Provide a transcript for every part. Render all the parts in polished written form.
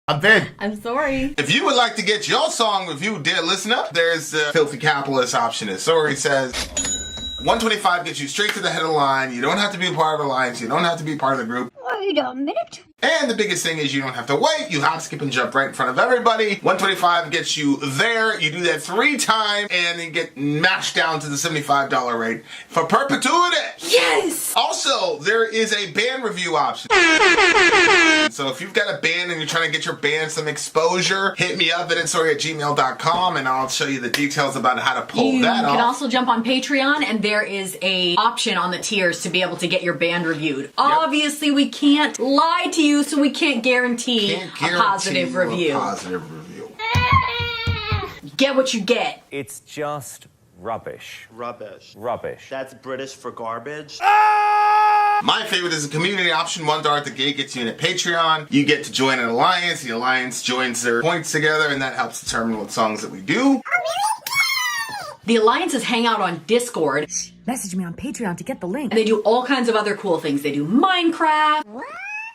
I'm Vin. I'm Sori. If you would like to get your song reviewed, dear listener, there's the filthy capitalist option. As Sori says, $125 gets you straight to the head of the line. You don't have to be a part of the alliance. You don't have to be part of the group. Wait a minute. And the biggest thing is you don't have to wait. You hop, skip, and jump right in front of everybody. $125 gets you there. You do that 3 times, and then get mashed down to the $75 rate for perpetuity. Yes! Also, there is a band review option. So if you've got a band and you're trying to get your band some exposure, hit me up at villageXchange@gmail.com and I'll show you the details about how to pull that off. You can also jump on Patreon, and there is a option on the tiers to be able to get your band reviewed. Obviously, we can't lie to you, so we can't guarantee a positive review. Get what you get. It's just rubbish. Rubbish. Rubbish. That's British for garbage. My favorite is a community option. $1 at the gate gets you in at Patreon. You get to join an alliance. The alliance joins their points together, and that helps determine what songs that we do. The alliances hang out on Discord. Message me on Patreon to get the link. And they do all kinds of other cool things. They do Minecraft,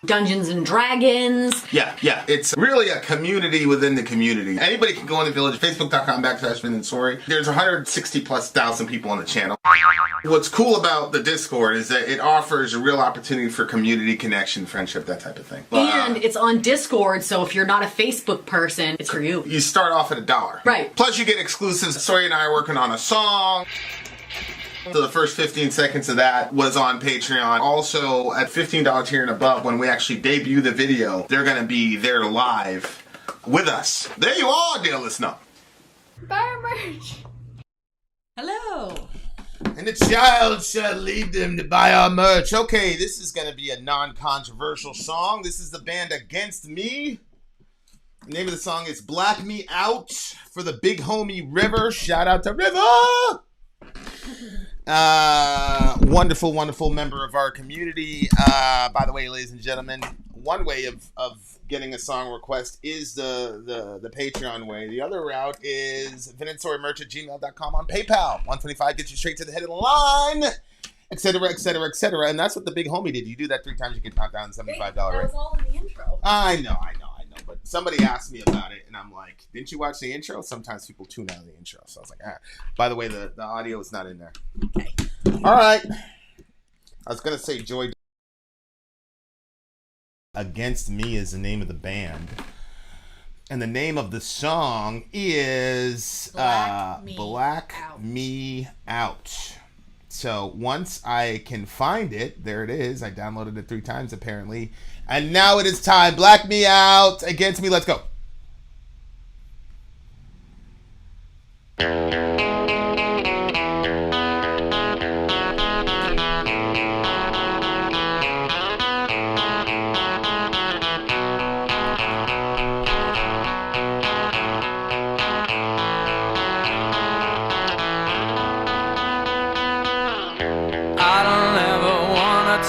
Dungeons and Dragons. Yeah. It's really a community within the community. Anybody can go on the village, facebook.com/Vin and Sori. There's 160,000+ people on the channel. What's cool about the Discord is that it offers a real opportunity for community connection, friendship, that type of thing. And it's on Discord, so if you're not a Facebook person, it's for you. You start off at $1. Right. Plus you get exclusives. Sori and I are working on a song. So the first 15 seconds of that was on Patreon. Also, at $15 tier and above, when we actually debut the video, they're going to be there live with us. There you are, dear listener. Buy our merch. Hello. And the child shall lead them to buy our merch. Okay, this is going to be a non-controversial song. This is the band Against Me. The name of the song is Black Me Out for the big homie River. Shout out to River! Wonderful member of our community. By the way, ladies and gentlemen, one way of getting a song request is the Patreon way. The other route is vinandsorimerch@gmail.com on PayPal. $125 gets you straight to the head of the line, etc., etc. And that's what the big homie did. You do that 3 times, you get knocked down $75 rate. That was all in the intro. I know. But somebody asked me about it, and I'm like, didn't you watch the intro? Sometimes people tune out of the intro. So I was like, By the way, the audio is not in there. Okay. All right. I was going to say Joy. Against Me is the name of the band. And the name of the song is Black Me Out. So once I can find it, there it is. I downloaded it 3 times apparently. And now it is time. Black Me Out, Against Me. Let's go.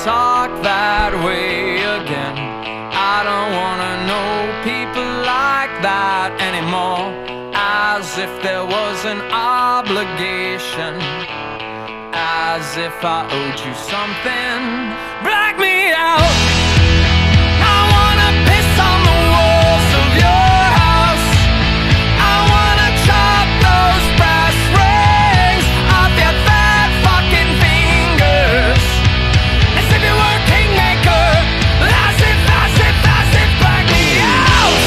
Talk that way again. I don't wanna know people like that anymore. As if there was an obligation, as if I owed you something. Black me out. I wanna piss on the walls of your house. I wanna chop those brass rings off your fat fucking fingers. Black me out.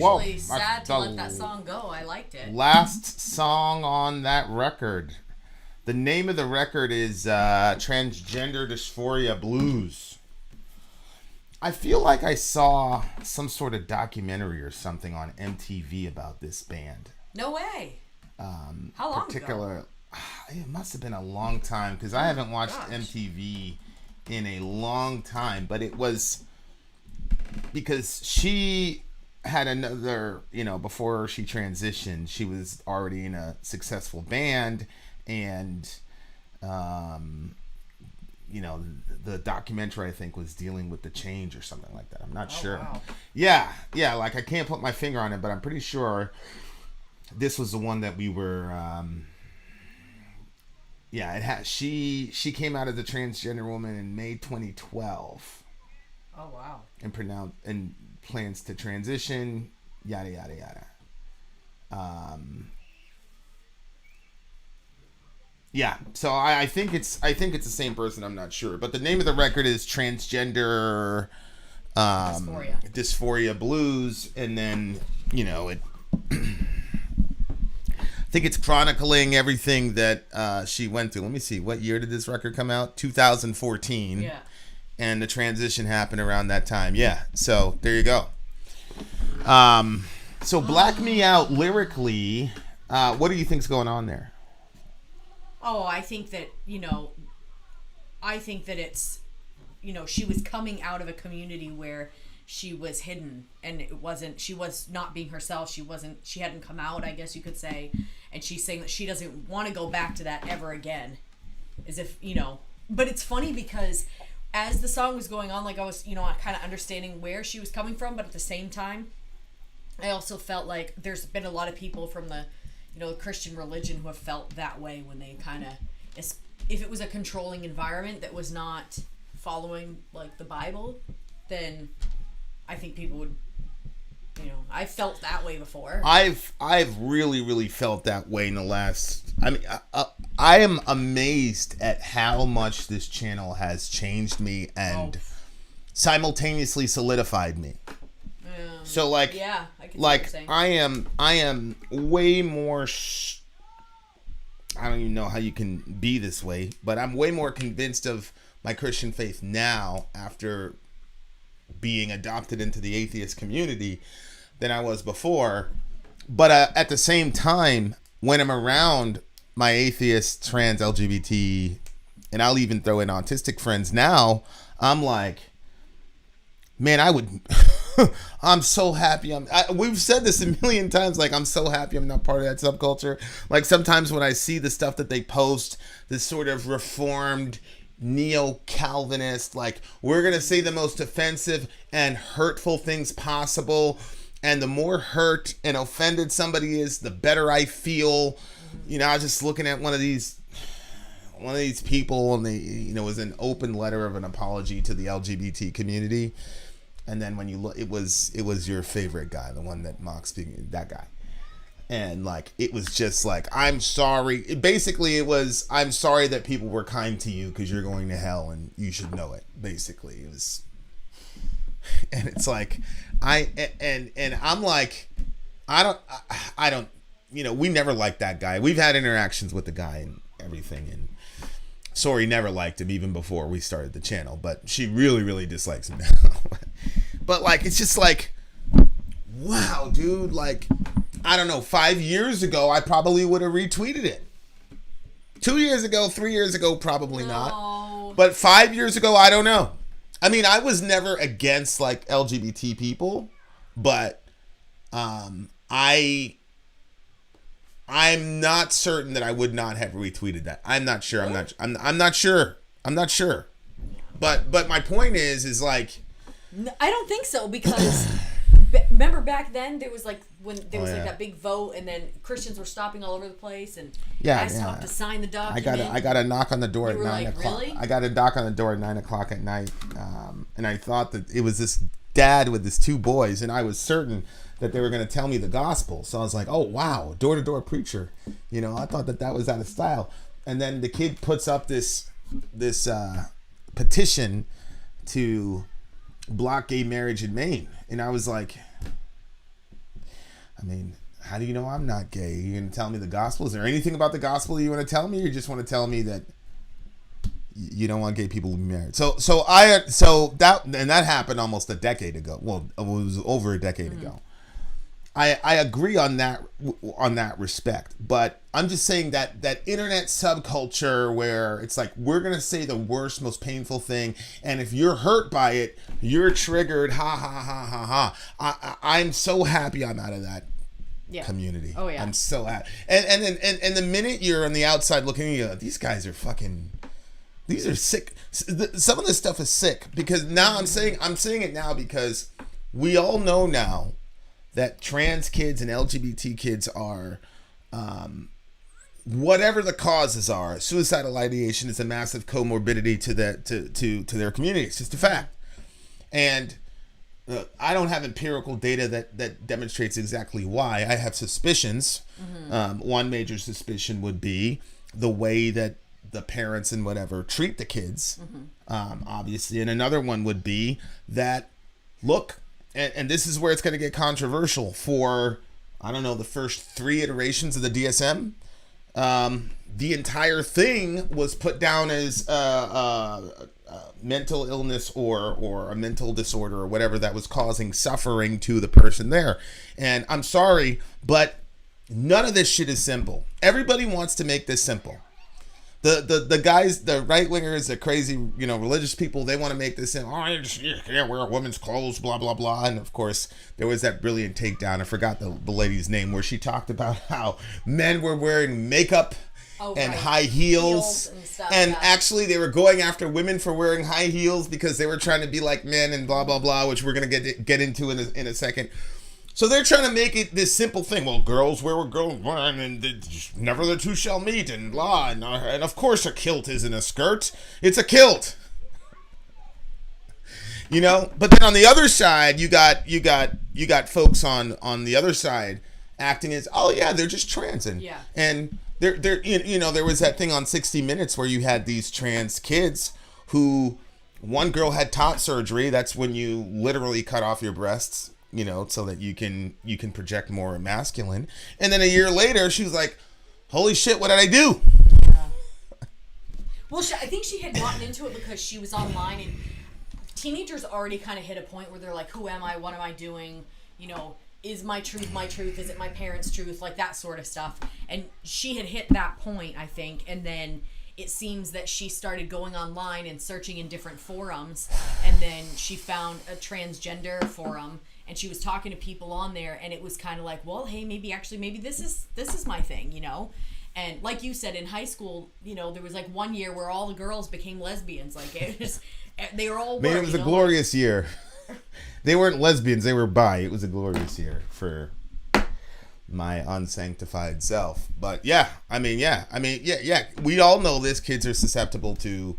actually sad to let that song go. I liked it. Last song on that record. The name of the record is Transgender Dysphoria Blues. I feel like I saw some sort of documentary or something on MTV about this band. No way. How long ago? It must have been a long time because I haven't watched MTV in a long time. But it was because she had another, before she transitioned, she was already in a successful band, and the documentary I think was dealing with the change or something like that. I'm not sure. Wow. Yeah, like I can't put my finger on it, but I'm pretty sure this was the one that we were. She came out as a transgender woman in May 2012. Oh wow! And plans to transition, yada yada yada. So I think it's the same person. I'm not sure, but the name of the record is Transgender Dysphoria Blues, and then it. I think it's chronicling everything that she went through. Let me see, what year did this record come out? 2014. Yeah. And the transition happened around that time. Yeah. So there you go. So Black Me Out lyrically, what do you think's going on there? Oh, I think that, it's, she was coming out of a community where she was hidden, and she was not being herself. She hadn't come out, I guess you could say. And she's saying that she doesn't want to go back to that ever again. As if, but it's funny because as the song was going on, like I was, kind of understanding where she was coming from, but at the same time, I also felt like there's been a lot of people from the, the Christian religion who have felt that way when they kind of, if it was a controlling environment that was not following like the Bible, then I think people would, I felt that way before. I've really, really felt that way in the last. I mean, I am amazed at how much this channel has changed me and simultaneously solidified me. So like, yeah, I can like I am way more. I don't even know how you can be this way, but I'm way more convinced of my Christian faith now after being adopted into the atheist community than I was before. But at the same time, when I'm around my atheist, trans, LGBT, and I'll even throw in autistic friends now, I'm like, man, I would. I'm so happy. We've said this a million times. Like, I'm so happy I'm not part of that subculture. Like, sometimes when I see the stuff that they post, this sort of reformed neo-Calvinist, like, we're going to say the most offensive and hurtful things possible. And the more hurt and offended somebody is, the better I feel. I was just looking at one of these people, and they, it was an open letter of an apology to the LGBT community. And then when you look, it was your favorite guy, the one that mocks that guy. And like, it was just like, I'm sorry. Basically, it was, I'm sorry that people were kind to you because you're going to hell and you should know it. Basically, it was, and it's like, I'm like, I don't, we never liked that guy. We've had interactions with the guy and everything, and Sori never liked him even before we started the channel, but she really, really dislikes him now. But like, it's just like, wow, dude, like, I don't know, 5 years ago, I probably would have retweeted it. 2 years ago, 3 years ago, probably not. But 5 years ago, I don't know. I mean, I was never against like LGBT people, but I'm not certain that I would not have retweeted that. I'm not sure. I'm not sure. But my point is like, I don't think so, because remember back then there was like when there was like that big vote, and then Christians were stopping all over the place, and I stopped to sign the document. I got a knock on the door at 9 o'clock. Really? I got a knock on the door at 9 o'clock at night, and I thought that it was this dad with his two boys, and I was certain that they were going to tell me the gospel. So I was like, oh wow, door-to-door preacher. I thought that was out of style. And then the kid puts up this petition to block gay marriage in Maine, and I was like, I mean, how do you know I'm not gay? You're going to tell me the gospel? Is there anything about the gospel you want to tell me? Or you just want to tell me that you don't want gay people to be married? So that happened almost a decade ago. Well, it was over a decade ago. I agree on that respect, but I'm just saying that internet subculture where it's like we're gonna say the worst, most painful thing, and if you're hurt by it, you're triggered. Ha ha ha ha ha. I'm so happy I'm out of that community. Oh yeah, I'm so happy. And the minute you're on the outside looking at these guys are fucking. These are sick. Some of this stuff is sick because now I'm saying it now because we all know now that trans kids and LGBT kids are, whatever the causes are, suicidal ideation is a massive comorbidity to their community. It's just a fact. And I don't have empirical data that demonstrates exactly why. I have suspicions. One major suspicion would be the way that the parents and whatever treat the kids, obviously. And another one would be that, look, and this is where it's going to get controversial for, I don't know, the first 3 iterations of the DSM. The entire thing was put down as mental illness or a mental disorder or whatever that was causing suffering to the person there. And I'm sorry, but none of this shit is simple. Everybody wants to make this simple. The guys, the right wingers, the crazy, religious people, they want to make this in, you can't wear a woman's clothes, blah, blah, blah. And of course, there was that brilliant takedown. I forgot the lady's name where she talked about how men were wearing makeup and high heels and stuff, actually they were going after women for wearing high heels because they were trying to be like men and blah, blah, blah, which we're going to get into in a second. So they're trying to make it this simple thing. Well, girls wear what girls wear, and never the two shall meet, and blah. And of course, a kilt isn't a skirt; it's a kilt. But then on the other side, you got folks on the other side acting as, oh yeah, they're just trans, and they're there was that thing on 60 Minutes where you had these trans kids who, one girl had tot surgery. That's when you literally cut off your breasts. So that you can project more masculine. And then a year later, she was like, holy shit, what did I do? Yeah. Well, I think she had gotten into it because she was online, and teenagers already kind of hit a point where they're like, who am I? What am I doing? Is my truth my truth? Is it my parents' truth? Like that sort of stuff. And she had hit that point, I think, and then it seems that she started going online and searching in different forums, and then she found a transgender forum, and she was talking to people on there, and it was kind of like, well, hey, maybe this is my thing, And like you said, in high school, there was like one year where all the girls became lesbians. Like it was, they were all. Man, it was a glorious year. They weren't lesbians; they were bi. It was a glorious year for my unsanctified self. But yeah. We all know this. Kids are susceptible to,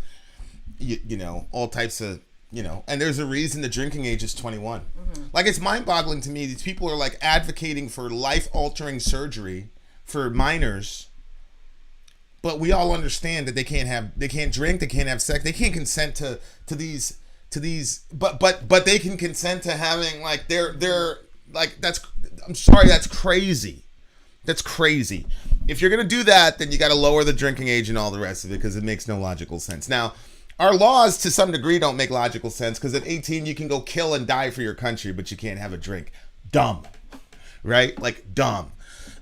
all types of. And there's a reason the drinking age is 21. Like, it's mind-boggling to me. These people are like advocating for life-altering surgery for minors, but we all understand that they can't drink, they can't have sex, they can't consent to these, but they can consent to having like they're like, I'm sorry, that's crazy. That's crazy. If you're gonna do that, then you got to lower the drinking age and all the rest of it because it makes no logical sense. Now, our laws, to some degree, don't make logical sense because at 18, you can go kill and die for your country, but you can't have a drink. Dumb. Right? Like, dumb.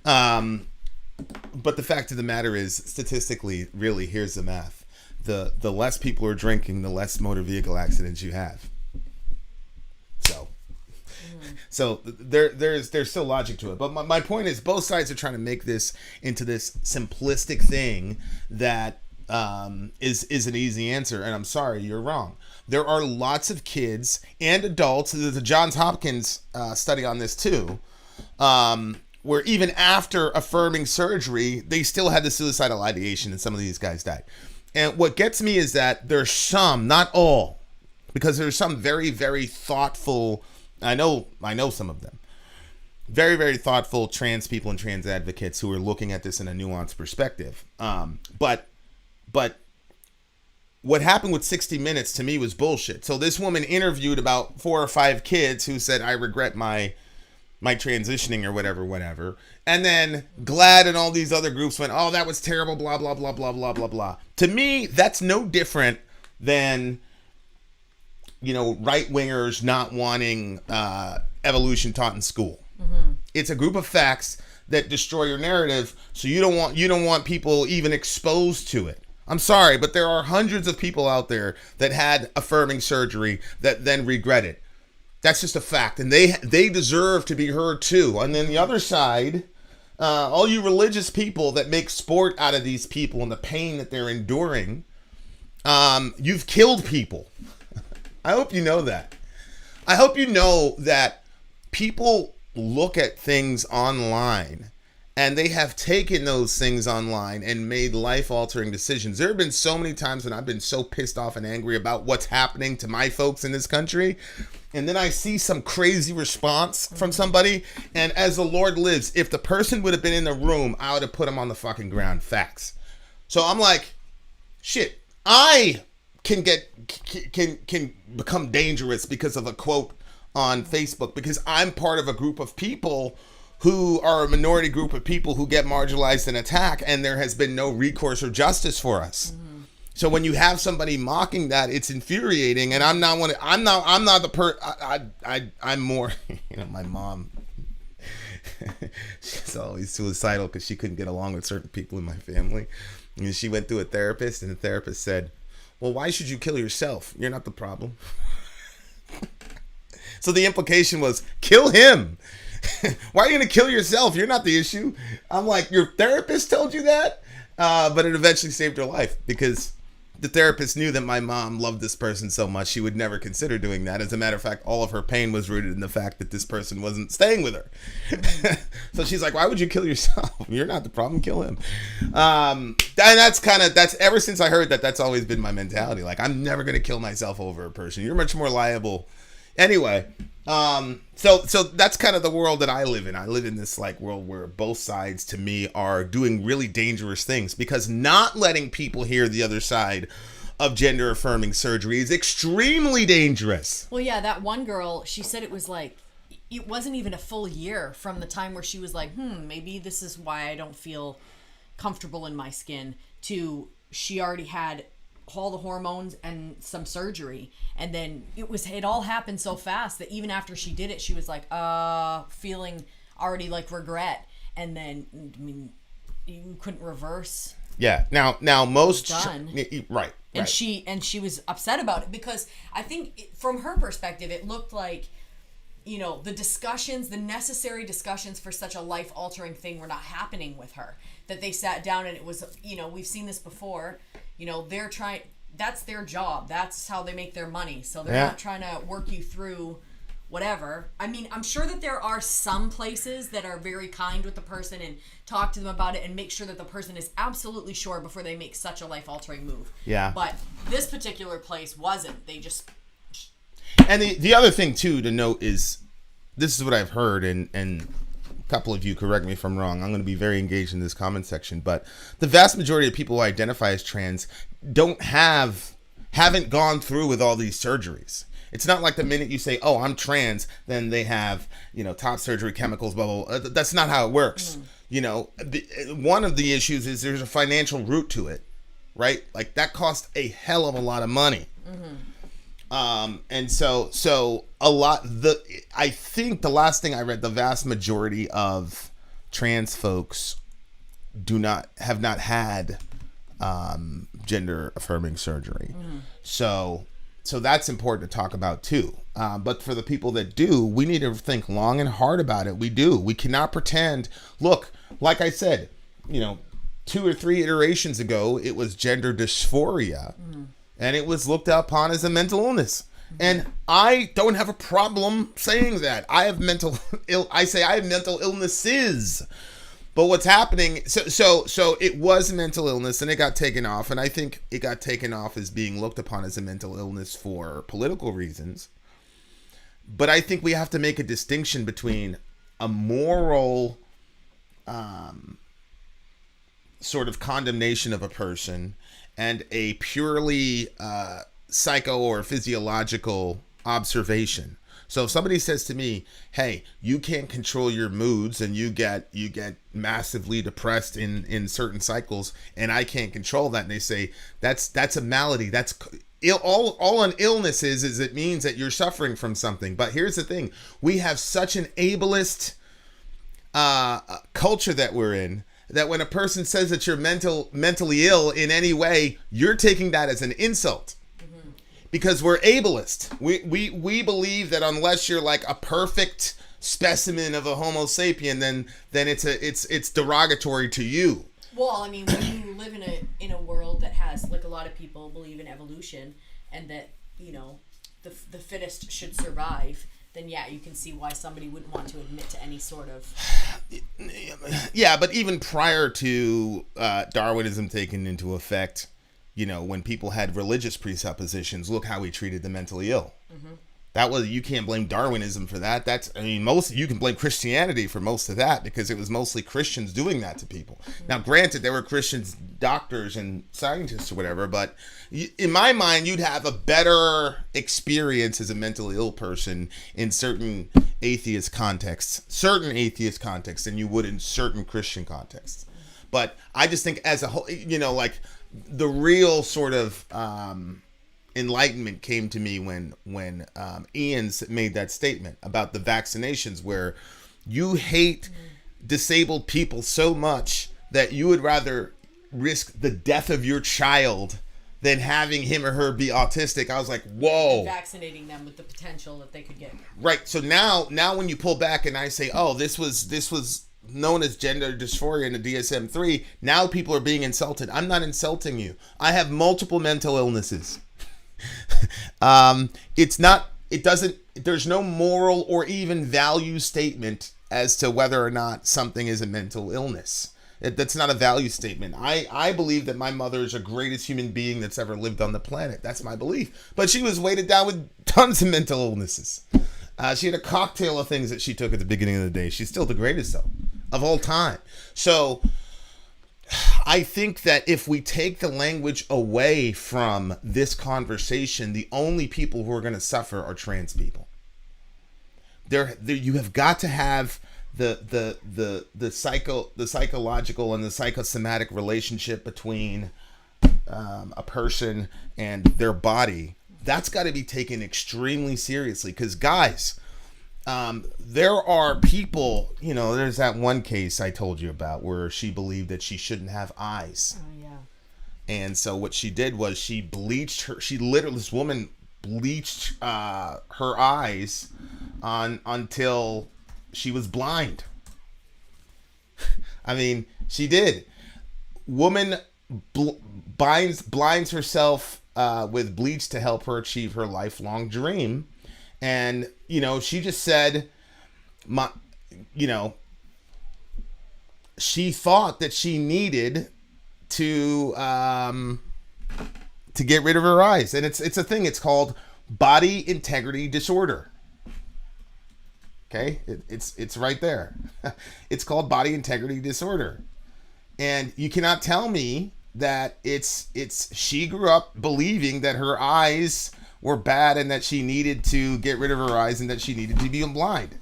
But the fact of the matter is, statistically, really, here's the math. The less people are drinking, the less motor vehicle accidents you have. So there's still logic to it. But my point is, both sides are trying to make this into this simplistic thing that is an easy answer, and I'm sorry, you're wrong. There are lots of kids and adults. There's a Johns Hopkins study on this too, where even after affirming surgery, they still had the suicidal ideation, and some of these guys died. And what gets me is that there's some, not all, because there's some very, very thoughtful. I know some of them. Very, very thoughtful trans people and trans advocates who are looking at this in a nuanced perspective. But what happened with 60 Minutes to me was bullshit. So this woman interviewed about 4 or 5 kids who said, I regret my my transitioning or whatever. And then GLAAD and all these other groups went, oh, that was terrible, blah, blah, blah, blah, blah, blah, blah. To me, that's no different than, right-wingers not wanting evolution taught in school. It's a group of facts that destroy your narrative, so you don't want people even exposed to it. I'm sorry, but there are hundreds of people out there that had affirming surgery that then regret it. That's just a fact, and they deserve to be heard too. And then the other side, all you religious people that make sport out of these people and the pain that they're enduring, you've killed people. I hope you know that. I hope you know that people look at things online and they have taken those things online and made life-altering decisions. There have been so many times when I've been so pissed off and angry about what's happening to my folks in this country, and then I see some crazy response from somebody, and as the Lord lives, if the person would have been in the room, I would have put them on the fucking ground. Facts. So I'm like, shit, I can become dangerous because of a quote on Facebook, because I'm part of a group of people who are a minority group of people who get marginalized and attacked, and there has been no recourse or justice for us. So when you have somebody mocking that, it's infuriating. And I'm not more, my mom, she's always suicidal because she couldn't get along with certain people in my family. And she went to a therapist, and the therapist said, well, why should you kill yourself? You're not the problem. So the implication was, kill him. Why are you going to kill yourself? You're not the issue. I'm like, your therapist told you that? But it eventually saved her life, because the therapist knew that my mom loved this person so much she would never consider doing that. As a matter of fact, all of her pain was rooted in the fact that this person wasn't staying with her. So she's like, why would you kill yourself? You're not the problem, kill him. And that's ever since I heard that, that's always been my mentality. Like, I'm never going to kill myself over a person. You're much more liable. Anyway, so that's kind of the world that I live in. I live in this world where both sides to me are doing really dangerous things, because not letting people hear the other side of gender affirming surgery is extremely dangerous. Well, yeah, that one girl, she said it was it wasn't even a full year from the time where she was like, maybe this is why I don't feel comfortable in my skin, to she already had all the hormones and some surgery, and then it all happened so fast that even after she did it, she was like feeling already regret, and then you couldn't reverse. Yeah. Now most done. Right. And she was upset about it, because I think from her perspective it looked like the necessary discussions for such a life-altering thing were not happening with her, that they sat down and it was, we've seen this before, they're trying, that's their job, that's how they make their money, so they're not trying to work you through whatever. I mean, I'm sure that there are some places that are very kind with the person and talk to them about it and make sure that the person is absolutely sure before they make such a life-altering move. Yeah. But this particular place wasn't. They just... And the other thing, too, to note is, this is what I've heard, and a couple of you correct me if I'm wrong. I'm going to be very engaged in this comment section, but the vast majority of people who identify as trans haven't gone through with all these surgeries. It's not like the minute you say, oh, I'm trans, then they have, top surgery, chemicals, blah, blah, blah. That's not how it works. One of the issues is there's a financial root to it, right? Like, that costs a hell of a lot of money. And so I think the last thing I read, the vast majority of trans folks have not had gender affirming surgery. So that's important to talk about too. But for the people that do, we need to think long and hard about it. We do. We cannot pretend. Look, like I said, 2 or 3 iterations ago, it was gender dysphoria. And it was looked upon as a mental illness. And I don't have a problem saying that. I have mental illnesses. But what's happening, so it was a mental illness, and it got taken off, and I think it got taken off as being looked upon as a mental illness for political reasons. But I think we have to make a distinction between a moral sort of condemnation of a person and a purely psycho or physiological observation. So if somebody says to me, hey, you can't control your moods and you get massively depressed in certain cycles and I can't control that, and they say that's a malady, that's all an illness is it means that you're suffering from something. But here's the thing, we have such an ableist culture that we're in, that when a person says that you're mentally ill in any way, you're taking that as an insult. Because we're ableist. We believe that unless you're like a perfect specimen of a Homo sapien, then it's derogatory to you. Well, I mean, when you live in a world that has, like, a lot of people believe in evolution and that, you know, the fittest should survive, then yeah, you can see why somebody wouldn't want to admit to any sort of... Yeah, but even prior to Darwinism taking into effect, you know, when people had religious presuppositions, look how we treated the mentally ill. Mm-hmm. That was, you can't blame Darwinism for that. You can blame Christianity for most of that, because it was mostly Christians doing that to people. Mm-hmm. Now, granted, there were Christians, doctors and scientists or whatever, but in my mind, you'd have a better experience as a mentally ill person in certain atheist contexts than you would in certain Christian contexts. But I just think as a whole, you know, like, the real sort of enlightenment came to me when Ian made that statement about the vaccinations, where you hate disabled people so much that you would rather risk the death of your child than having him or her be autistic. I was like, whoa. And vaccinating them with the potential that they could get. Right. So now when you pull back and I say, oh, this was known as gender dysphoria in the DSM-3, now people are being insulted. I'm not insulting you. I have multiple mental illnesses. There's no moral or even value statement as to whether or not something is a mental illness. That's not a value statement. I believe that my mother is the greatest human being that's ever lived on the planet. That's my belief. But she was weighted down with tons of mental illnesses. She had a cocktail of things that she took at the beginning of the day. She's still the greatest, though, of all time. So I think that if we take the language away from this conversation, the only people who are going to suffer are trans people. You have got to have the psychological and the psychosomatic relationship between a person and their body. That's got to be taken extremely seriously, because guys, there are people, you know, there's that one case I told you about where she believed that she shouldn't have eyes. Oh, yeah. And so what she did was this woman bleached her eyes until she was blind. I mean, she did. Woman blinds herself with bleach to help her achieve her lifelong dream. And, you know, she just said, she thought that she needed to get rid of her eyes. And it's a thing. It's called body integrity disorder. Okay? It's right there. It's called body integrity disorder. And you cannot tell me that she grew up believing that her eyes were bad and that she needed to get rid of her eyes and that she needed to be blind.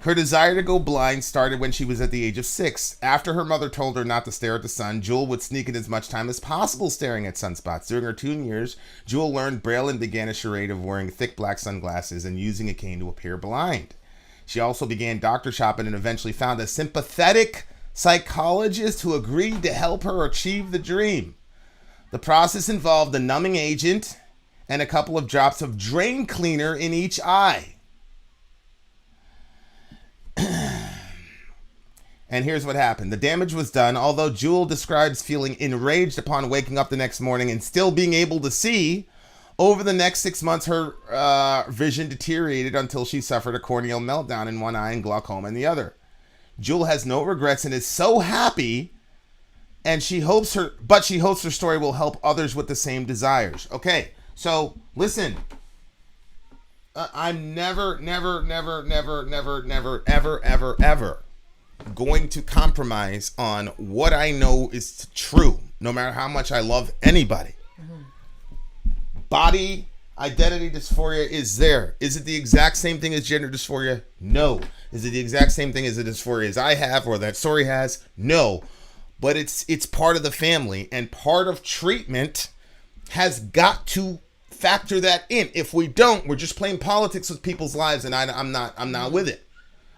Her desire to go blind started when she was at the age of 6. After her mother told her not to stare at the sun, Jewel would sneak in as much time as possible staring at sunspots. During her teen years, Jewel learned Braille and began a charade of wearing thick black sunglasses and using a cane to appear blind. She also began doctor shopping and eventually found a sympathetic psychologist who agreed to help her achieve the dream. The process involved a numbing agent and a couple of drops of drain cleaner in each eye. And here's what happened. The damage was done. Although Jewel describes feeling enraged upon waking up the next morning and still being able to see, over the next 6 months, her vision deteriorated until she suffered a corneal meltdown in one eye and glaucoma in the other. Jewel has no regrets and is so happy, and she hopes her story will help others with the same desires. Okay, so listen. I'm never, ever going to compromise on what I know is true, no matter how much I love anybody. Mm-hmm. Body Identity dysphoria is there. Is it the exact same thing as gender dysphoria? No. Is it the exact same thing as the dysphoria as I have or that Sori has? No. But it's part of the family, and part of treatment has got to factor that in. If we don't, we're just playing politics with people's lives, and I'm not with it.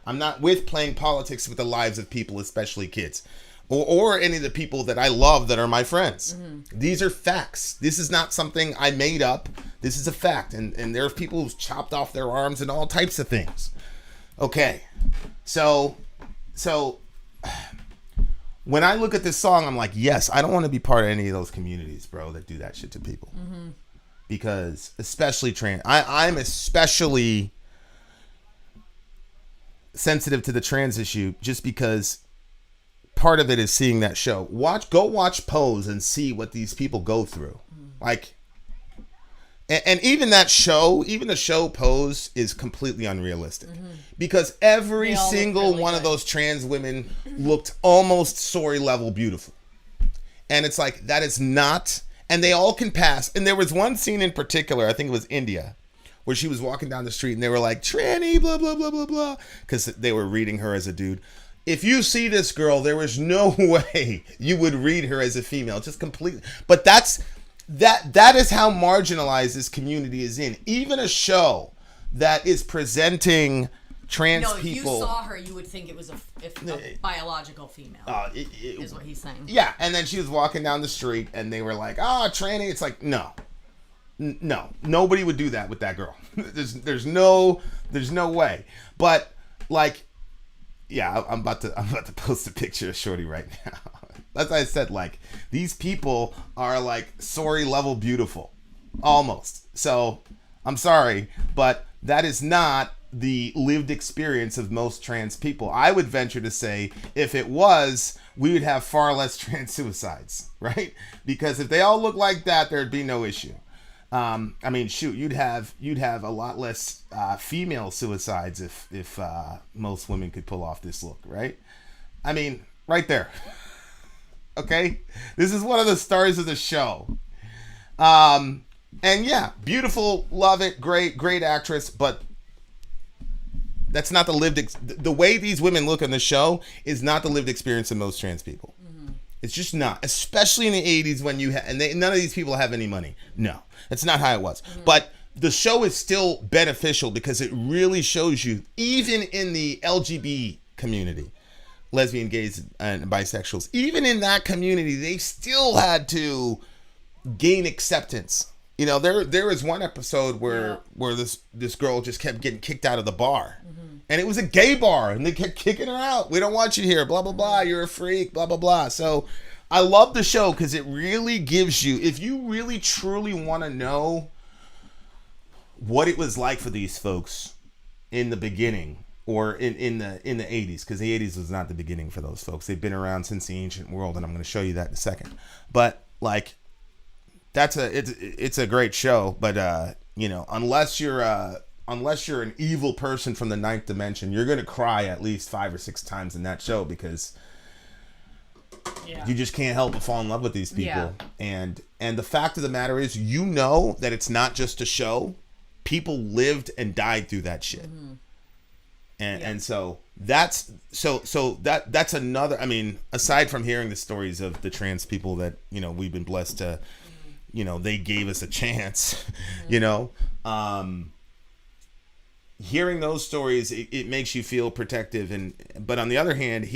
I'm not with playing politics with the lives of people, especially kids. Or any of the people that I love that are my friends. Mm-hmm. These are facts. This is not something I made up. This is a fact. And there are people who've chopped off their arms and all types of things. Okay. So when I look at this song, I'm like, yes, I don't want to be part of any of those communities, bro, that do that shit to people. Mm-hmm. Because especially I'm especially sensitive to the trans issue just because part of it is seeing that show. Go watch Pose and see what these people go through. Like, and even that show, even the show Pose is completely unrealistic because every single really one of those trans women looked almost Sori level beautiful. And it's like, that is not, and they all can pass. And there was one scene in particular, I think it was India, where she was walking down the street and they were like, tranny, blah, blah, blah, blah, blah. Because they were reading her as a dude. If you see this girl, there is no way you would read her as a female. Just completely. But that is how marginalized this community is in. Even a show that is presenting trans people. If you saw her, you would think it was a biological female. Is what he's saying. Yeah, and then she was walking down the street, and they were like, tranny. It's like, no, nobody would do that with that girl. There's no way. But like. Yeah, I'm about to post a picture of Shorty right now. That's why I said, like, these people are like Sori level beautiful, almost. So I'm sorry, but that is not the lived experience of most trans people. I would venture to say, if it was, we would have far less trans suicides, right? Because if they all look like that, there'd be no issue. I mean, shoot, you'd have a lot less female suicides if most women could pull off this look, right? I mean, right there. Okay, this is one of the stars of the show, and yeah, beautiful, love it, great actress, but that's not the lived. The way these women look on the show is not the lived experience of most trans people. It's just not, especially in the 80s when none of these people have any money. No, that's not how it was. But the show is still beneficial because it really shows you, even in the LGBT community, lesbian, gays, and bisexuals, even in that community, they still had to gain acceptance. You know, there was one episode where this girl just kept getting kicked out of the bar. And it was a gay bar, and they kept kicking her out. We don't want you here, blah, blah, blah. You're a freak, blah, blah, blah. So I love the show because it really gives you, if you really, truly want to know what it was like for these folks in the beginning or in the 80s, because the 80s was not the beginning for those folks. They've been around since the ancient world, and I'm going to show you that in a second. But, like, it's a great show, but, you know, unless you're an evil person from the ninth dimension, you're going to cry at least 5 or 6 times in that show because you just can't help but fall in love with these people. Yeah. And the fact of the matter is, you know that it's not just a show. People lived and died through that shit. And so that's another, I mean, aside from hearing the stories of the trans people that, you know, we've been blessed to, you know, they gave us a chance, you know, hearing those stories, it makes you feel protective. But on the other hand,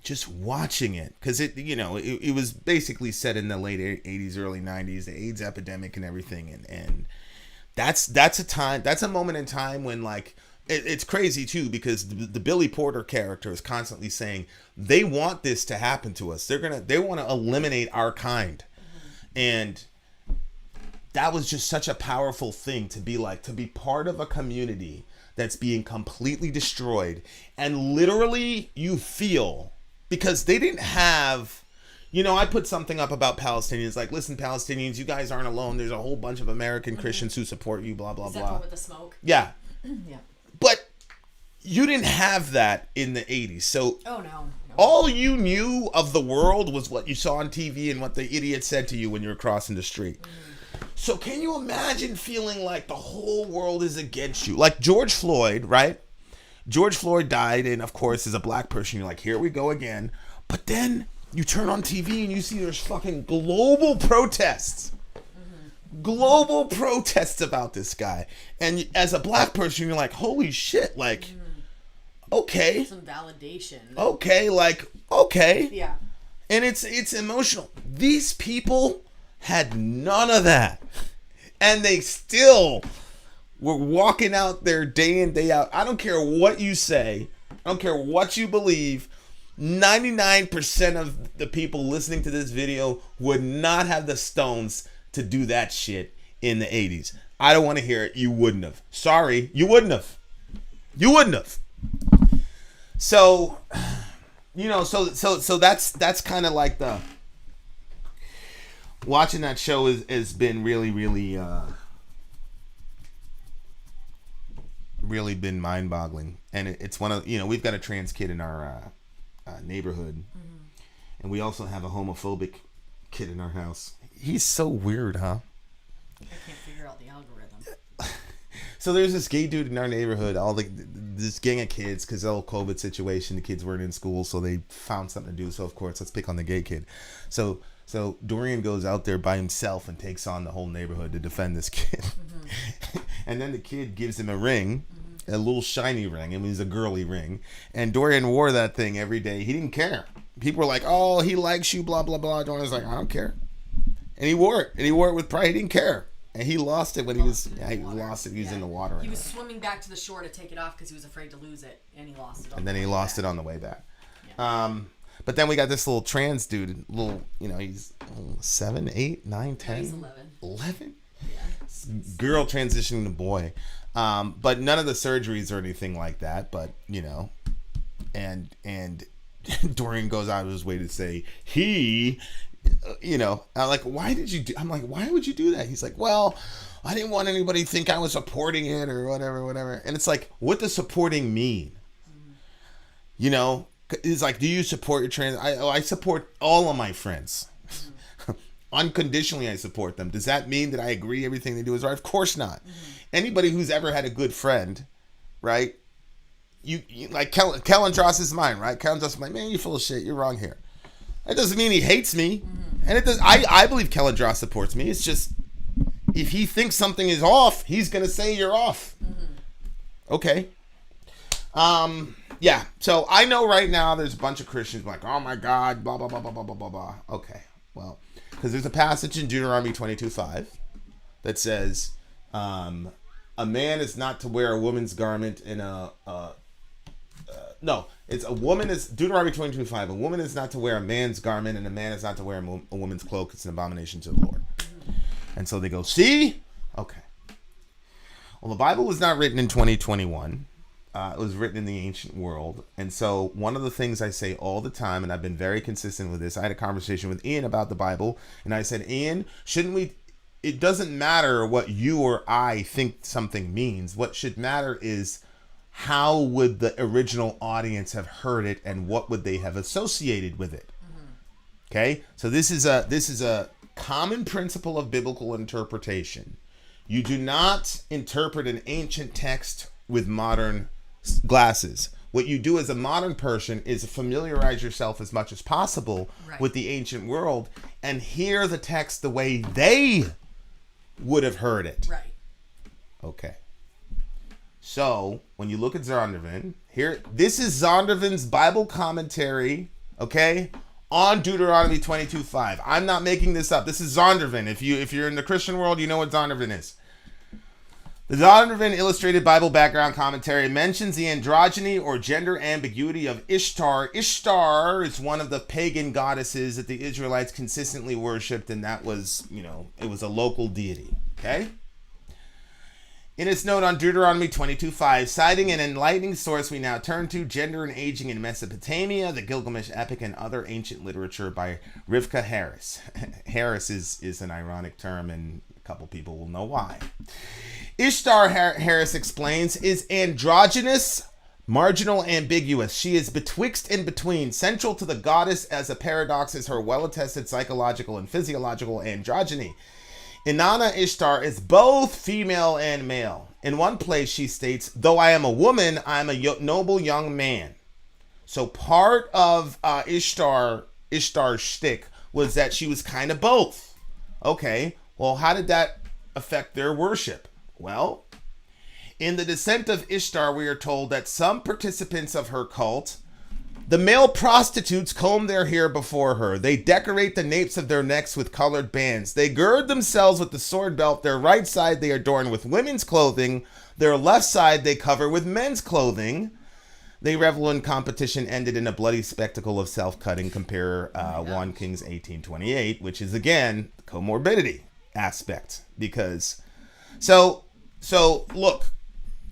just watching it, because it was basically set in the late 80s, early 90s, the AIDS epidemic and everything. And that's a moment in time when, like, it's crazy too, because the Billy Porter character is constantly saying they want this to happen to us. They want to eliminate our kind. And that was just such a powerful thing to be part of a community that's being completely destroyed. And literally you feel, because they didn't have, you know, I put something up about Palestinians, like, listen, Palestinians, you guys aren't alone. There's a whole bunch of American Christians who support you, blah, blah, blah. With the smoke? Yeah. Yeah. But you didn't have that in the 80s. So no. All you knew of the world was what you saw on TV and what the idiot said to you when you were crossing the street. So can you imagine feeling like the whole world is against you? Like George Floyd, right? George Floyd died, and of course, as a black person, you're like, here we go again. But then you turn on TV and you see there's fucking global protests. Global protests about this guy. And as a black person, you're like, holy shit, like, okay. Some validation. Okay, like, okay. Yeah. And it's emotional. These people had none of that. And they still were walking out there day in, day out. I don't care what you say. I don't care what you believe. 99% of the people listening to this video would not have the stones to do that shit in the 80s. I don't want to hear it. You wouldn't have. Sorry, you wouldn't have. You wouldn't have. So, you know, so that's kind of like the watching that show has been really been mind-boggling. And it's one of, you know, we've got a trans kid in our neighborhood, and we also have a homophobic kid in our house. He's so weird, huh? I can't figure out the algorithm. So there's this gay dude in our neighborhood, this gang of kids, because the whole COVID situation, the kids weren't in school, so they found something to do. So of course, let's pick on the gay kid. So Dorian goes out there by himself and takes on the whole neighborhood to defend this kid. And then the kid gives him a ring, a little shiny ring. I mean, it's a girly ring. And Dorian wore that thing every day. He didn't care. People were like, oh, he likes you, blah, blah, blah. Dorian was like, I don't care. And he wore it. And he wore it with pride. He didn't care. And he lost it when he was lost it. He was in the water. He was swimming back to the shore to take it off because he was afraid to lose it, and he lost it. And then he lost it on the way back. Yeah. But then we got this little trans dude, he's 7, 8, 9, 10. He's 11. 11? Yeah. Girl transitioning to boy. But none of the surgeries or anything like that. But, you know, and Dorian goes out of his way to say you know, I'm like, why would you do that? He's like, well, I didn't want anybody to think I was supporting it or whatever. And it's like, what does supporting mean? You know, it's like, do you support your trans? I support all of my friends. Unconditionally, I support them. Does that mean that I agree everything they do is right? Of course not. Anybody who's ever had a good friend, right? You like Kellen Dross is mine, right? Kellen Dross is like, man, you're full of shit. You're wrong here. That doesn't mean he hates me. And it does. I believe Kellen Dross supports me. It's just, if he thinks something is off, he's going to say you're off. Okay. Yeah. So I know right now there's a bunch of Christians like, oh my God, blah, blah, blah, blah, blah, blah, blah, blah. Okay. Well, because there's a passage in Deuteronomy 22:5 that says, a man is not to wear a woman's garment in Deuteronomy 22:5. A woman is not to wear a man's garment, and a man is not to wear a woman's cloak. It's an abomination to the Lord. And so they go, see? Okay. Well, the Bible was not written in 2021. It was written in the ancient world. And so one of the things I say all the time, and I've been very consistent with this, I had a conversation with Ian about the Bible, and I said, Ian, it doesn't matter what you or I think something means. What should matter is, how would the original audience have heard it, and what would they have associated with it? Okay, so this is a common principle of biblical interpretation. You do not interpret an ancient text with modern glasses. What you do as a modern person is familiarize yourself as much as possible with the ancient world and hear the text the way they would have heard it. Right. Okay. So, when you look at Zondervan, this is Zondervan's Bible commentary, okay, on Deuteronomy 22:5. I'm not making this up. This is Zondervan. If you're in the Christian world, you know what Zondervan is. The Zondervan Illustrated Bible Background Commentary mentions the androgyny or gender ambiguity of Ishtar. Ishtar is one of the pagan goddesses that the Israelites consistently worshipped, and that was, it was a local deity, okay? In its note on Deuteronomy 22:5, citing an enlightening source we now turn to, Gender and Aging in Mesopotamia, the Gilgamesh Epic, and Other Ancient Literature by Rivka Harris. Harris is an ironic term, and a couple people will know why. Ishtar, Harris explains, is androgynous, marginal, ambiguous. She is betwixt and between. Central to the goddess as a paradox is her well-attested psychological and physiological androgyny. Inanna Ishtar is both female and male. In one place, she states, "Though I am a woman, I am a noble young man." So part of Ishtar's shtick was that she was kind of both. Okay, well, how did that affect their worship? Well, in the Descent of Ishtar, we are told that some participants of her cult, the male prostitutes, comb their hair before her. They decorate the napes of their necks with colored bands. They gird themselves with the sword belt. Their right side they adorn with women's clothing. Their left side they cover with men's clothing. They revel in competition ended in a bloody spectacle of self-cutting. Compare 1 Kings 18:28, which is, again, the comorbidity aspect. Because, so look,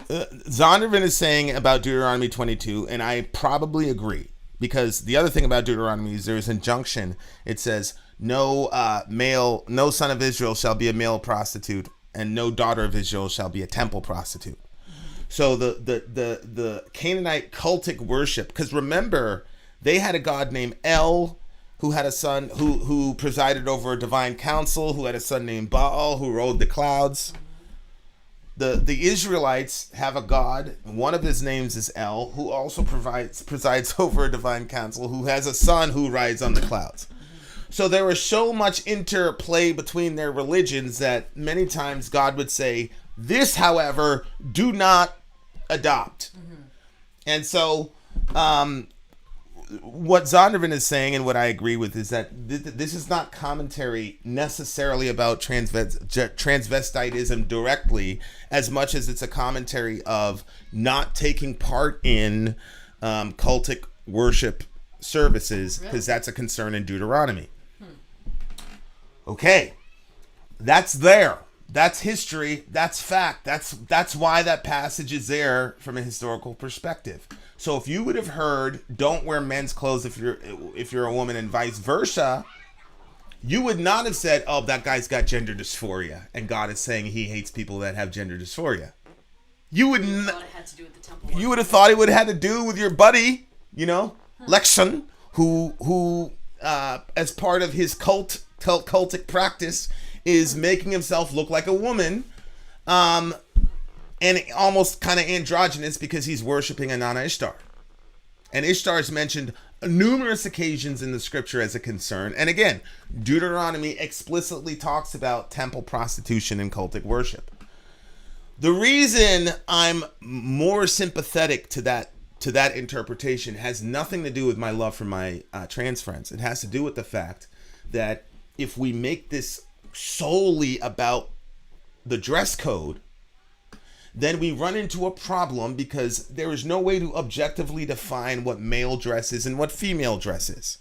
Zondervan is saying about Deuteronomy 22, and I probably agree, because the other thing about Deuteronomy is there's injunction. It says no son of Israel shall be a male prostitute, and no daughter of Israel shall be a temple prostitute. So the Canaanite cultic worship, because remember, they had a god named El, who had a son who presided over a divine council, who had a son named Baal, who rode the clouds. The Israelites have a god, one of his names is El, who also presides over a divine council, who has a son who rides on the clouds. So there was so much interplay between their religions that many times God would say, "This, however, do not adopt." And so what Zondervan is saying, and what I agree with, is that this is not commentary necessarily about transvestitism directly, as much as it's a commentary of not taking part in cultic worship services, because that's a concern in Deuteronomy. Okay, that's there. That's history. That's fact. That's why that passage is there from a historical perspective. So if you would have heard, "Don't wear men's clothes if you're a woman," and vice versa, you would not have said, "Oh, that guy's got gender dysphoria, and God is saying He hates people that have gender dysphoria." You would thought it had to do with the temple. You would have thought it would have had to do with your buddy, Lewiston, who as part of his cultic practice is making himself look like a woman, and almost kind of androgynous, because he's worshiping Inanna Ishtar. And Ishtar is mentioned numerous occasions in the scripture as a concern. And again, Deuteronomy explicitly talks about temple prostitution and cultic worship. The reason I'm more sympathetic to that interpretation has nothing to do with my love for my trans friends. It has to do with the fact that if we make this solely about the dress code, then we run into a problem, because there is no way to objectively define what male dress is and what female dress is.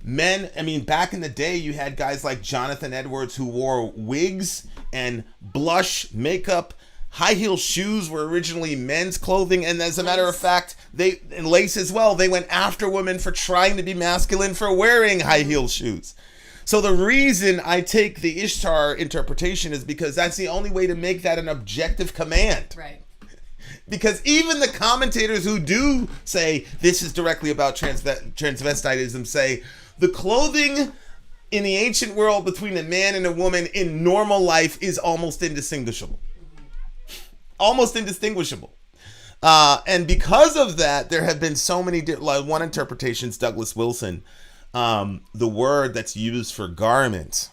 Men, back in the day, you had guys like Jonathan Edwards who wore wigs and blush, makeup. High heel shoes were originally men's clothing, and as a matter of fact, and lace as well, they went after women for trying to be masculine for wearing high heel shoes. So the reason I take the Ishtar interpretation is because that's the only way to make that an objective command. Right. Because even the commentators who do say this is directly about transvestitism say the clothing in the ancient world between a man and a woman in normal life is almost indistinguishable. Almost indistinguishable. And because of that, there have been so many, one interpretation is Douglas Wilson. The word that's used for garment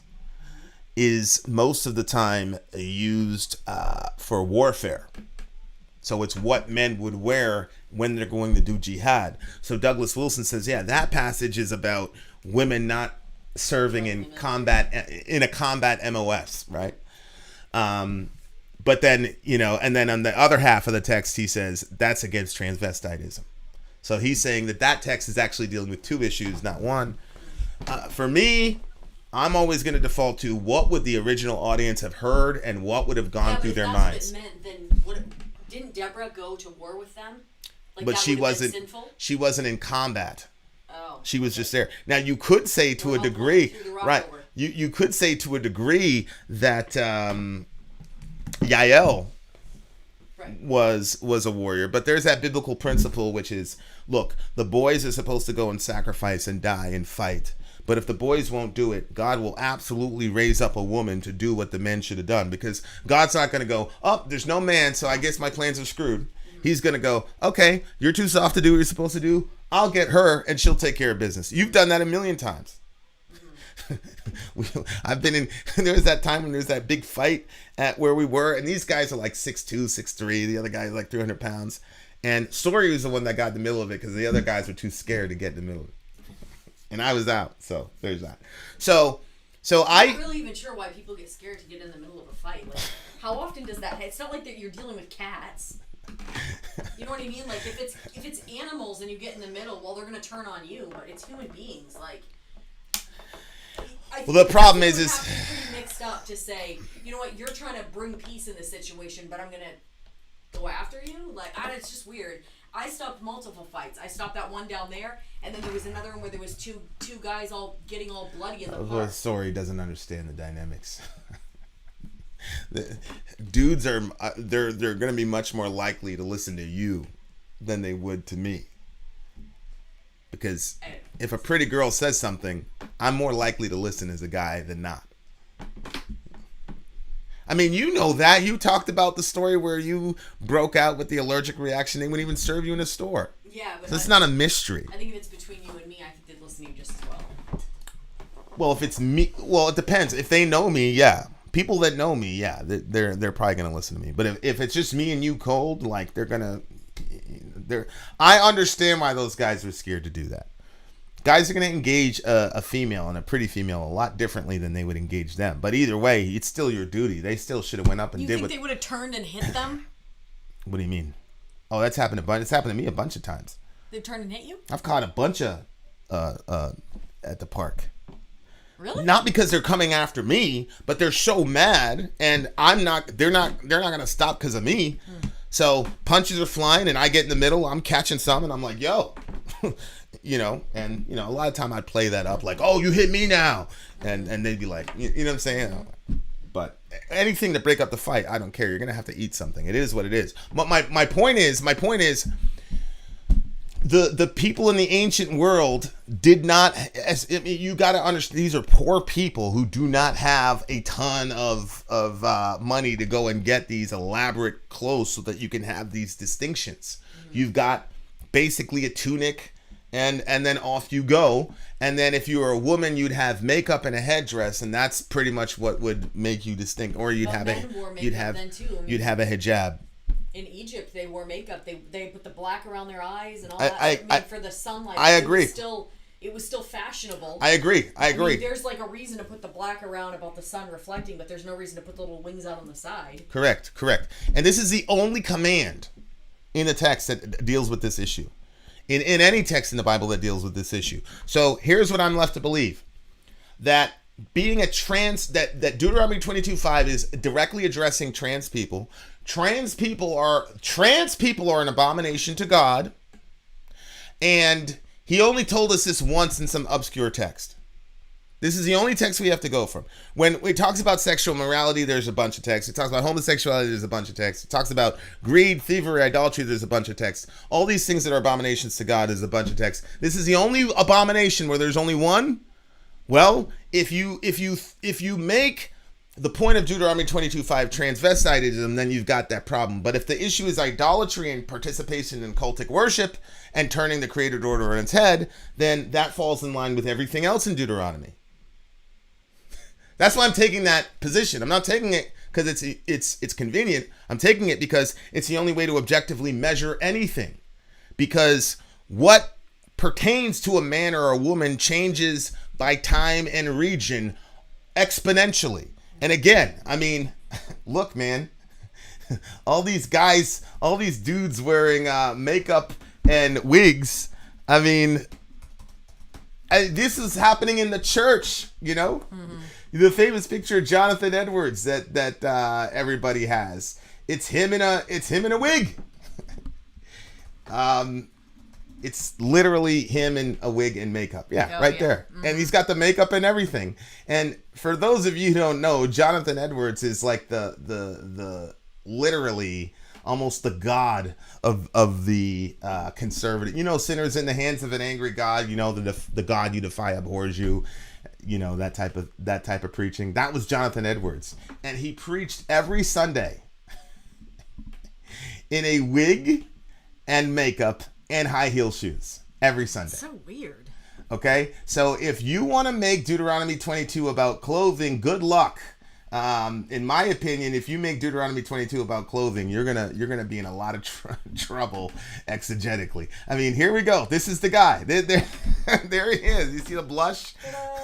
is most of the time used for warfare. So it's what men would wear when they're going to do jihad. So Douglas Wilson says, yeah, that passage is about women not serving in a combat MOS, right? But then, and then on the other half of the text, he says that's against transvestitism. So he's saying that text is actually dealing with two issues, not one. For me, I'm always going to default to what would the original audience have heard and what would have gone through their minds. What it meant, then didn't Deborah go to war with them? Like, but she wasn't. She wasn't in combat. Oh, she was just there. Now you could say to a degree, right? You could say to a degree that Yael was a warrior, but there's that biblical principle which is, look, the boys are supposed to go and sacrifice and die and fight, But if the boys won't do it, God will absolutely raise up a woman to do what the men should have done, because God's not going to go, oh, there's no man, so I guess my plans are screwed. He's going to go, okay, you're too soft to do what you're supposed to do. I'll get her and she'll take care of business. You've done that a million times. I've been in, there was that time when there was that big fight at where we were, and these guys are like 6'2", 6'3", the other guy is like 300 pounds. And Sori was the one that got in the middle of it because the other guys were too scared to get in the middle of it. And I was out, so there's that. So I'm not really even sure why people get scared to get in the middle of a fight. Like, how often does that? It's not like that you're dealing with cats. You know what I mean? Like, if it's animals and you get in the middle, well, they're gonna turn on you. But it's human beings. Like, well, the problem is pretty mixed up to say, you know what, you're trying to bring peace in this situation, but I'm gonna go after you. Like, it's just weird. I stopped multiple fights. I stopped that one down there, and then there was another one where there was two guys all getting all bloody in the park. Sori doesn't understand the dynamics. The dudes are they're going to be much more likely to listen to you than they would to me, because if a pretty girl says something, I'm more likely to listen as a guy than not. I mean, you know that. You talked about the story where you broke out with the allergic reaction. They wouldn't even serve you in a store. Yeah, but so it's not a mystery. I think if it's between you and me, I think they'd listen to you just as well. Well, if it's me, well, it depends. If they know me, yeah. People that know me, yeah, they're probably gonna listen to me. But if it's just me and you cold, like I understand why those guys were scared to do that. Guys are going to engage a female and a pretty female a lot differently than they would engage them. But either way, it's still your duty. They still should have went up and you did think what... they would have turned and hit them? What do you mean? Oh, that's happened it's happened to me a bunch of times. They've turned and hit you? I've caught a bunch of at the park. Really? Not because they're coming after me, but they're so mad, and they're not going to stop because of me. So punches are flying, and I get in the middle. I'm catching some, and I'm like, yo... You know, and a lot of time I'd play that up like, oh, you hit me now, and they'd be like, you know what I'm saying? But anything to break up the fight, I don't care. You're gonna have to eat something. It is what it is. But my point is, the people in the ancient world did not. You got to understand, these are poor people who do not have a ton of money to go and get these elaborate clothes so that you can have these distinctions. You've got basically a tunic. And then off you go. And then if you were a woman, you'd have makeup and a headdress, and that's pretty much what would make you distinct. Or you'd have a hijab. In Egypt, they wore makeup. They put the black around their eyes and all for the sunlight. I agree. It was still fashionable. I agree. I mean, there's like a reason to put the black around about the sun reflecting, but there's no reason to put the little wings out on the side. Correct. And this is the only command in the text that deals with this issue. In any text in the Bible that deals with this issue. So here's what I'm left to believe. That being that Deuteronomy 22:5 is directly addressing trans people. Trans people are an abomination to God. And he only told us this once in some obscure text. This is the only text we have to go from. When it talks about sexual morality, there's a bunch of texts. It talks about homosexuality, there's a bunch of texts. It talks about greed, thievery, idolatry, there's a bunch of texts. All these things that are abominations to God is a bunch of texts. This is the only abomination where there's only one. Well, if you make the point of Deuteronomy 22:5 transvestitism, then you've got that problem. But if the issue is idolatry and participation in cultic worship and turning the created order on its head, then that falls in line with everything else in Deuteronomy. That's why I'm taking that position. I'm not taking it because it's convenient. I'm taking it because it's the only way to objectively measure anything. Because what pertains to a man or a woman changes by time and region exponentially. And again, I mean, look, man, all these guys, all these dudes wearing makeup and wigs. I mean, this is happening in the church, you know? Mm-hmm. The famous picture of Jonathan Edwards that everybody has. It's him in a wig. It's literally him in a wig and makeup. Yeah, there. Mm-hmm. And he's got the makeup and everything. And for those of you who don't know, Jonathan Edwards is like the literally almost the God of the conservative. Sinners in the hands of an angry God. The God you defy abhors you. That type of preaching. That was Jonathan Edwards, and he preached every Sunday in a wig and makeup and high heel shoes every Sunday. So weird. Okay, so if you want to make Deuteronomy 22 about clothing, good luck. In my opinion, if you make Deuteronomy 22 about clothing, you're gonna be in a lot of trouble exegetically. I mean, here we go. This is the guy. There he is. You see the blush?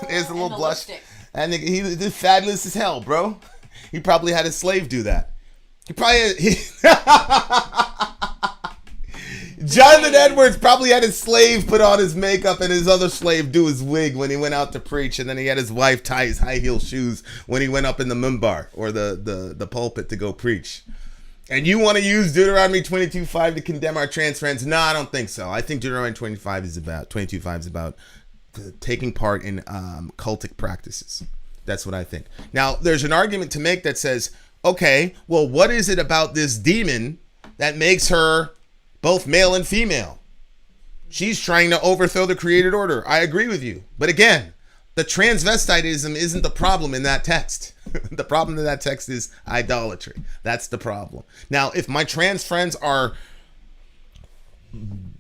There's a little blush, lipstick. and he's fabulous as hell, bro. He probably had his slave do that. Jonathan Edwards probably had his slave put on his makeup and his other slave do his wig when he went out to preach, and then he had his wife tie his high heel shoes when he went up in the minbar or the pulpit to go preach. And you want to use Deuteronomy 22:5 to condemn our trans friends? No, I don't think so. I think Deuteronomy 22:5 is about taking part in cultic practices. That's what I think. Now, there's an argument to make that says, okay, well, what is it about this demon that makes her both male and female? She's trying to overthrow the created order. I agree with you. But again, the transvestitism isn't the problem in that text. The problem in that text is idolatry. That's the problem. Now, if my trans friends are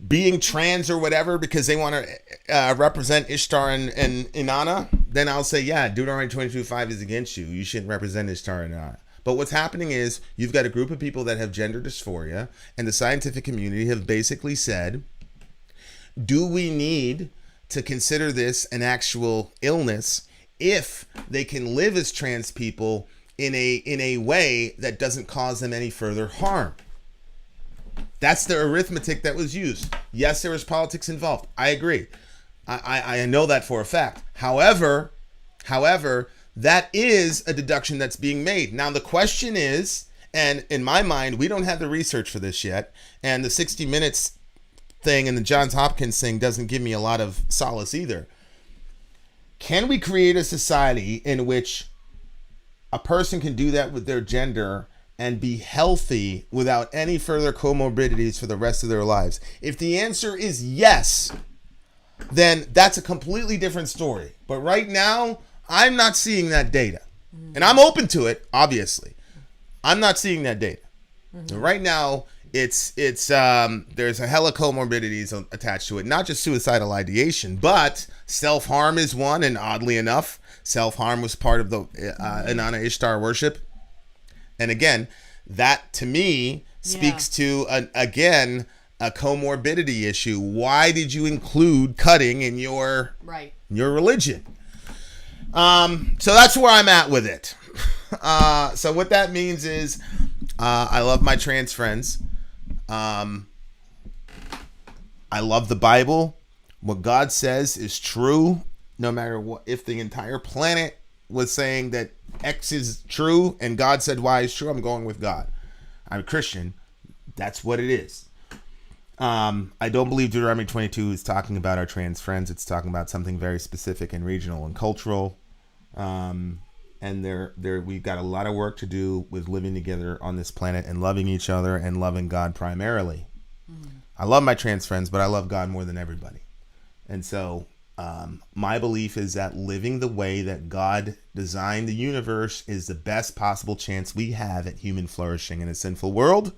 being trans or whatever because they want to represent Ishtar and Inanna, then I'll say, yeah, Deuteronomy 22:5 is against you. You shouldn't represent Ishtar and Inanna. But what's happening is you've got a group of people that have gender dysphoria, and the scientific community have basically said, do we need to consider this an actual illness if they can live as trans people in a way that doesn't cause them any further harm? That's the arithmetic that was used. Yes, there was politics involved. I agree. I know that for a fact. However, that is a deduction that's being made. Now, the question is, and in my mind, we don't have the research for this yet, and the 60 Minutes thing and the Johns Hopkins thing doesn't give me a lot of solace either. Can we create a society in which a person can do that with their gender and be healthy without any further comorbidities for the rest of their lives? If the answer is yes, then that's a completely different story. But right now, I'm not seeing that data. And I'm open to it, obviously. I'm not seeing that data. Right now, it's there's a hella comorbidities attached to it. Not just suicidal ideation, but self-harm is one. And oddly enough, self-harm was part of the Inanna Ishtar worship. And again, that to me speaks to, a comorbidity issue. Why did you include cutting in your religion? So that's where I'm at with it. So what that means is I love my trans friends. I love the Bible. What God says is true, no matter what. If the entire planet was saying that X is true and God said Y is true, I'm going with God. I'm a Christian. That's what it is. I don't believe Deuteronomy 22 is talking about our trans friends. It's talking about something very specific and regional and cultural. And we've got a lot of work to do with living together on this planet and loving each other and loving God primarily. I love my trans friends, but I love God more than everybody. And so my belief is that living the way that God designed the universe is the best possible chance we have at human flourishing in a sinful world.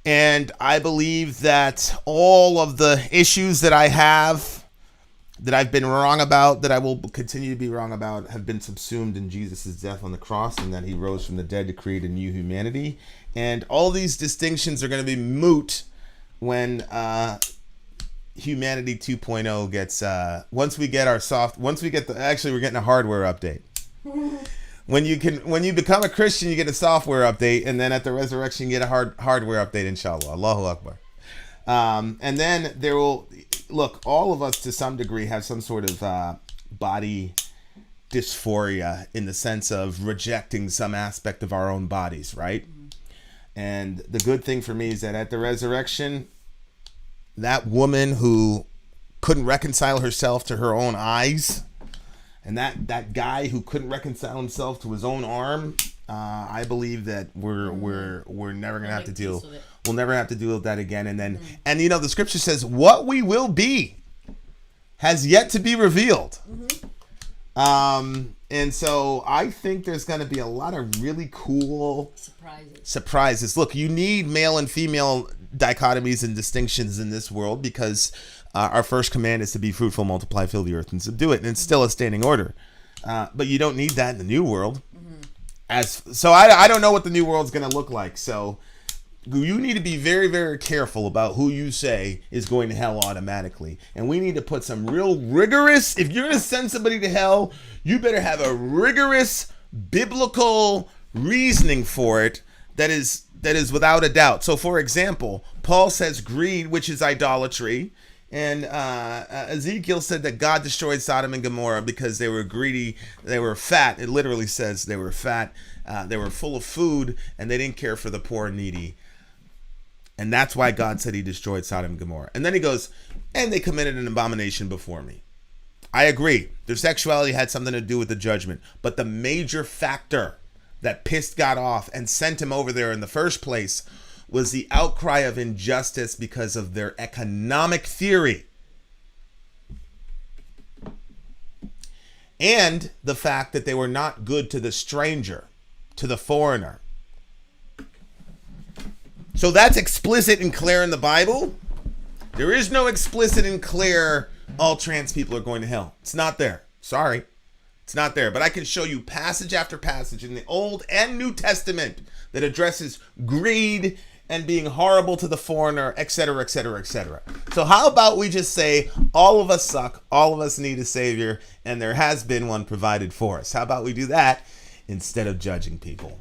And I believe that all of the issues that I have, that I've been wrong about, that I will continue to be wrong about, have been subsumed in Jesus' death on the cross, and that he rose from the dead to create a new humanity. And all these distinctions are going to be moot when humanity 2.0 gets we're getting a hardware update. When you become a Christian, you get a software update, and then at the resurrection, you get a hardware update, inshallah. Allahu Akbar. And then all of us to some degree have some sort of body dysphoria in the sense of rejecting some aspect of our own bodies, right? And the good thing for me is that at the resurrection, that woman who couldn't reconcile herself to her own eyes, and that guy who couldn't reconcile himself to his own arm, I believe that we're never gonna have to deal. with it. We'll never have to deal with that again. And then, and you know, the scripture says, "What we will be has yet to be revealed." And so I think there's going to be a lot of really cool surprises. Look, you need male and female dichotomies and distinctions in this world because our first command is to be fruitful, multiply, fill the earth, and subdue it. And it's still a standing order. But you don't need that in the new world. So I don't know what the new world's going to look like. So you need to be very, very careful about who you say is going to hell automatically. And we need to put some real rigorous, if you're going to send somebody to hell, you better have a rigorous biblical reasoning for it that is without a doubt. So for example, Paul says greed, which is idolatry. And Ezekiel said that God destroyed Sodom and Gomorrah because they were greedy. They were fat. It literally says they were fat. They were full of food, and they didn't care for the poor and needy. And that's why God said he destroyed Sodom and Gomorrah. And then he goes, and they committed an abomination before me. I agree. Their sexuality had something to do with the judgment. But the major factor that pissed God off and sent him over there in the first place was the outcry of injustice because of their economic theory. And the fact that they were not good to the stranger, to the foreigner. So that's explicit and clear in the Bible. There is no explicit and clear, all trans people are going to hell. It's not there. Sorry. It's not there. But I can show you passage after passage in the Old and New Testament that addresses greed and being horrible to the foreigner, etc., etc., etc. So how about we just say all of us suck, all of us need a savior, and there has been one provided for us. How about we do that instead of judging people?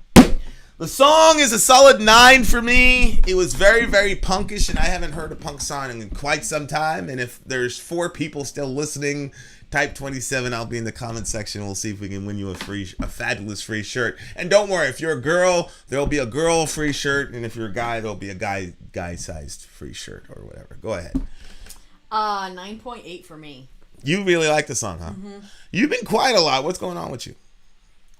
The song is a solid 9 for me. It was very, very punkish, and I haven't heard a punk song in quite some time. And if there's 4 people still listening, type 27. I'll be in the comment section. We'll see if we can win you a fabulous free shirt. And don't worry, if you're a girl, there'll be a girl free shirt, and if you're a guy, there'll be a guy-sized free shirt or whatever. Go ahead. 9.8 for me. You really like the song, huh? Mm-hmm. You've been quiet a lot. What's going on with you?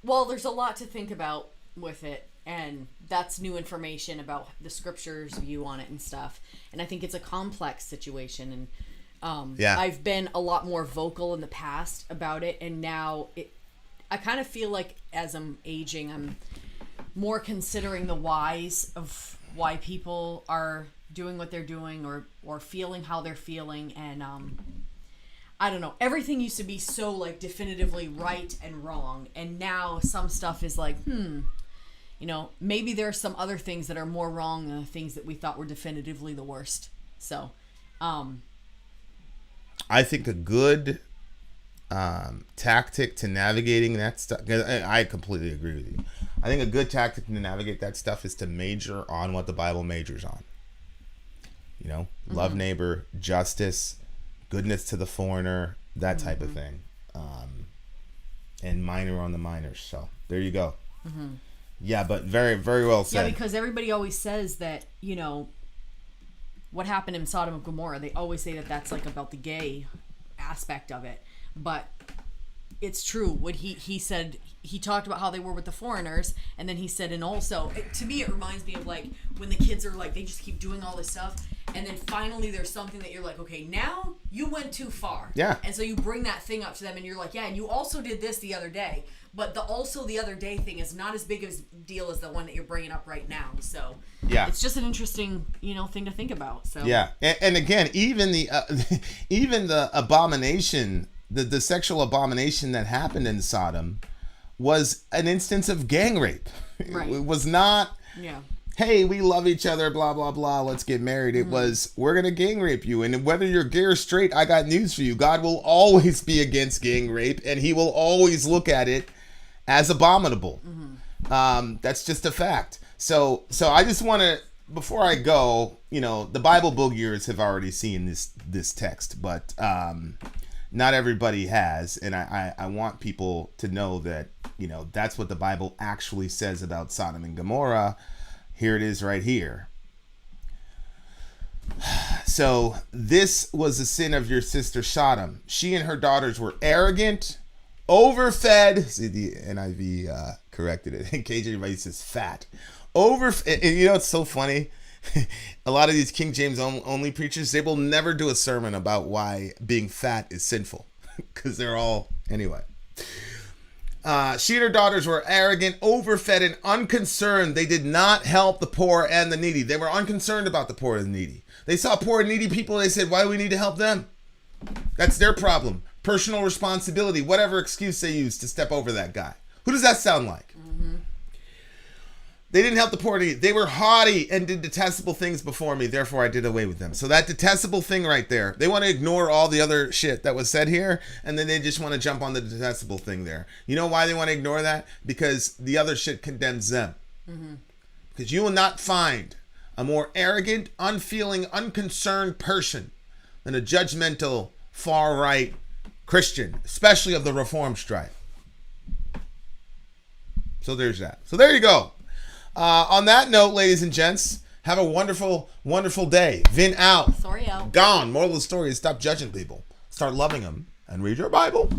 Well, there's a lot to think about with it. And that's new information about the scripture's view on it and stuff. And I think it's a complex situation. And I've been a lot more vocal in the past about it. And now I kind of feel like as I'm aging, I'm more considering the whys of why people are doing what they're doing or feeling how they're feeling. And I don't know. Everything used to be so like definitively right and wrong. And now some stuff is like, you know, maybe there are some other things that are more wrong than the things that we thought were definitively the worst. So, I think a good tactic to navigating that stuff, I completely agree with you. I think a good tactic to navigate that stuff is to major on what the Bible majors on. You know, love neighbor, justice, goodness to the foreigner, that type of thing. And minor on the minors. So, there you go. Yeah, but very, very well said. Yeah, because everybody always says that, you know, what happened in Sodom and Gomorrah, they always say that that's like about the gay aspect of it. But it's true. What he said, he talked about how they were with the foreigners, and then he said, and also, to me, it reminds me of like when the kids are like, they just keep doing all this stuff, and then finally there's something that you're like, okay, now you went too far. Yeah. And so you bring that thing up to them, and you're like, yeah, and you also did this the other day. But the other day thing is not as big of a deal as the one that you're bringing up right now. So yeah, it's just an interesting, thing to think about. So yeah, and again, even the abomination, the sexual abomination that happened in Sodom was an instance of gang rape. Right. It was not. Yeah. Hey, we love each other, blah, blah, blah, let's get married. It was, we're going to gang rape you. And whether you're gay or straight, I got news for you. God will always be against gang rape, and he will always look at it as abominable. That's just a fact. So I just want to, before I go, the Bible boogiers have already seen this text, but not everybody has. And I want people to know that, that's what the Bible actually says about Sodom and Gomorrah. Here it is right here. So this was the sin of your sister Sodom. She and her daughters were arrogant, Overfed. See, the NIV corrected it. KJV says fat. And you know, it's so funny. A lot of these King James only preachers, they will never do a sermon about why being fat is sinful. Because they're all, anyway. She and her daughters were arrogant, overfed, and unconcerned. They did not help the poor and the needy. They were unconcerned about the poor and the needy. They saw poor and needy people, and they said, why do we need to help them? That's their problem. Personal responsibility, whatever excuse they use to step over that guy. Who does that sound like? Mm-hmm. They didn't help the poor and needy. They were haughty and did detestable things before me, therefore I did away with them. So that detestable thing right there, they want to ignore all the other shit that was said here, and then they just want to jump on the detestable thing there. You know why they want to ignore that? Because the other shit condemns them. Mm-hmm. Because you will not find a more arrogant, unfeeling, unconcerned person than a judgmental, far-right Christian, especially of the Reformed stripe. So there's that. So there you go. On that note, ladies and gents, have a wonderful, wonderful day. Vin out. Sorry out. Gone. Moral of the story is stop judging people. Start loving them and read your Bible.